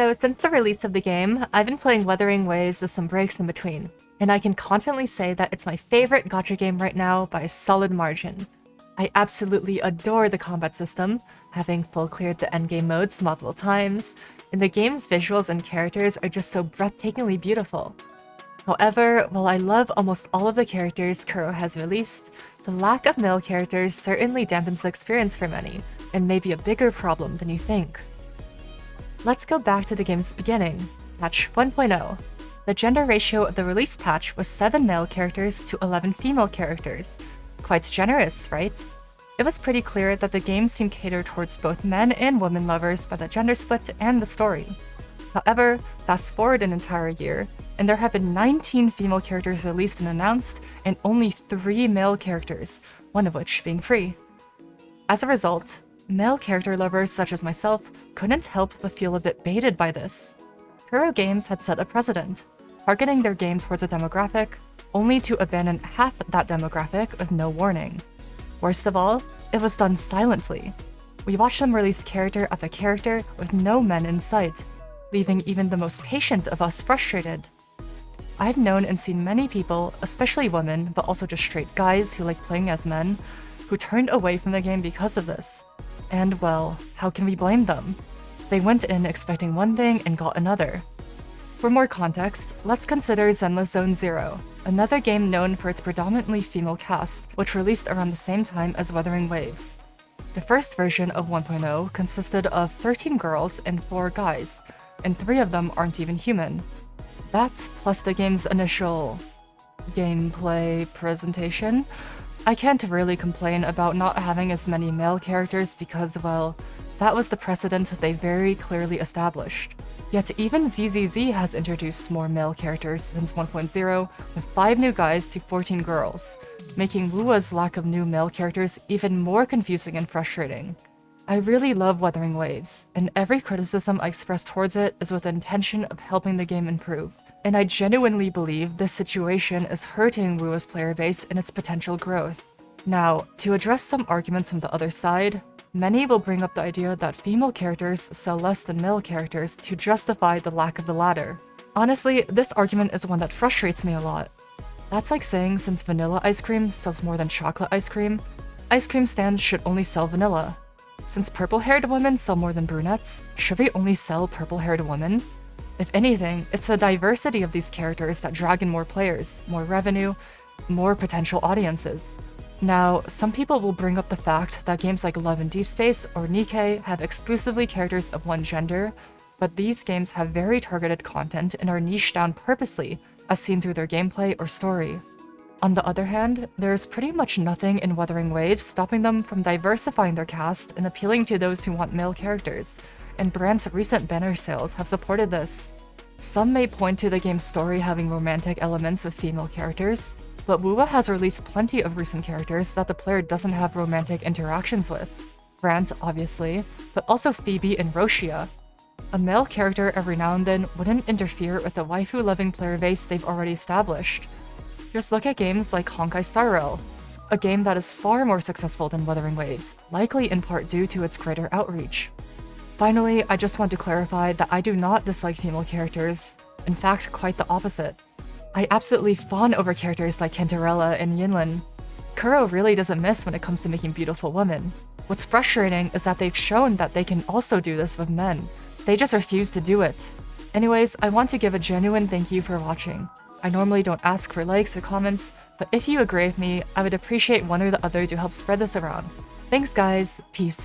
So since the release of the game, I've been playing Wuthering Waves with some breaks in between, and I can confidently say that it's my favorite gacha game right now by a solid margin. I absolutely adore the combat system, having full cleared the endgame modes multiple times, and the game's visuals and characters are just so breathtakingly beautiful. However, while I love almost all of the characters Kuro has released, the lack of male characters certainly dampens the experience for many, and may be a bigger problem than you think. Let's go back to the game's beginning, patch 1.0. The gender ratio of the release patch was 7 male characters to 11 female characters. Quite generous, right? It was pretty clear that the game seemed catered towards both men and women lovers by the gender split and the story. However, fast forward an entire year, and there have been 19 female characters released and announced, and only 3 male characters, one of which being free. As a result, male character lovers such as myself couldn't help but feel a bit baited by this. Kuro Games had set a precedent, targeting their game towards a demographic, only to abandon half that demographic with no warning. Worst of all, it was done silently. We watched them release character after character with no men in sight, leaving even the most patient of us frustrated. I've known and seen many people, especially women, but also just straight guys who like playing as men, who turned away from the game because of this. And well, how can we blame them? They went in expecting one thing and got another. For more context, let's consider Zenless Zone Zero, another game known for its predominantly female cast, which released around the same time as Wuthering Waves. The first version of 1.0 consisted of 13 girls and 4 guys, and 3 of them aren't even human. That, plus the game's initial gameplay presentation, I can't really complain about not having as many male characters because, well, that was the precedent they very clearly established. Yet even ZZZ has introduced more male characters since 1.0, with 5 new guys to 14 girls, making Wuwa's lack of new male characters even more confusing and frustrating. I really love Wuthering Waves, and every criticism I express towards it is with the intention of helping the game improve. And I genuinely believe this situation is hurting Wuwa's player base and its potential growth. Now, to address some arguments from the other side, many will bring up the idea that female characters sell less than male characters to justify the lack of the latter. Honestly, this argument is one that frustrates me a lot. That's like saying since vanilla ice cream sells more than chocolate ice cream stands should only sell vanilla. Since purple-haired women sell more than brunettes, should we only sell purple-haired women? If anything, it's the diversity of these characters that drag in more players, more revenue, more potential audiences. Now, some people will bring up the fact that games like Love and Deep Space or Nikke have exclusively characters of one gender, but these games have very targeted content and are niched down purposely, as seen through their gameplay or story. On the other hand, there is pretty much nothing in Wuthering Waves stopping them from diversifying their cast and appealing to those who want male characters, and Brand's recent banner sales have supported this. Some may point to the game's story having romantic elements with female characters, but Wuwa has released plenty of recent characters that the player doesn't have romantic interactions with. Brand, obviously, but also Phoebe and Roshia. A male character every now and then wouldn't interfere with the waifu-loving player base they've already established. Just look at games like Honkai Star Rail, a game that is far more successful than Wuthering Waves, likely in part due to its greater outreach. Finally, I just want to clarify that I do not dislike female characters. In fact, quite the opposite. I absolutely fawn over characters like Kentarella and Yinlin. Kuro really doesn't miss when it comes to making beautiful women. What's frustrating is that they've shown that they can also do this with men. They just refuse to do it. Anyways, I want to give a genuine thank you for watching. I normally don't ask for likes or comments, but if you agree with me, I would appreciate one or the other to help spread this around. Thanks guys, peace.